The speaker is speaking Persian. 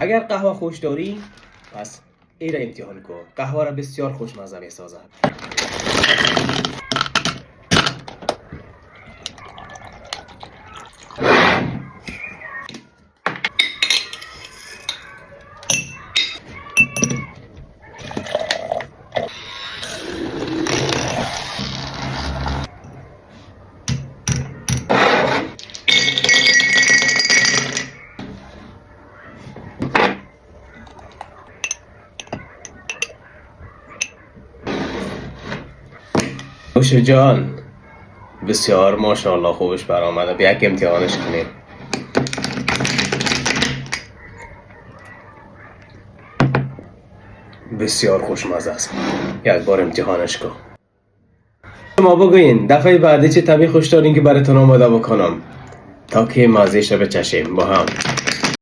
اگر قهوه خوش داری پس این را امتحان کن. قهوه را بسیار خوشمزه می سازد. نوش جان، بسیار ماشاءالله خوبش برآمده. بیا که امتحانش کنیم. بسیار خوشمزه است. یک بار امتحانش کن. ما بگوین دفعه بعدی چه طبیعی خوش دارین که براتون آماده بکنم تا که مزهش رو بچشیم با هم.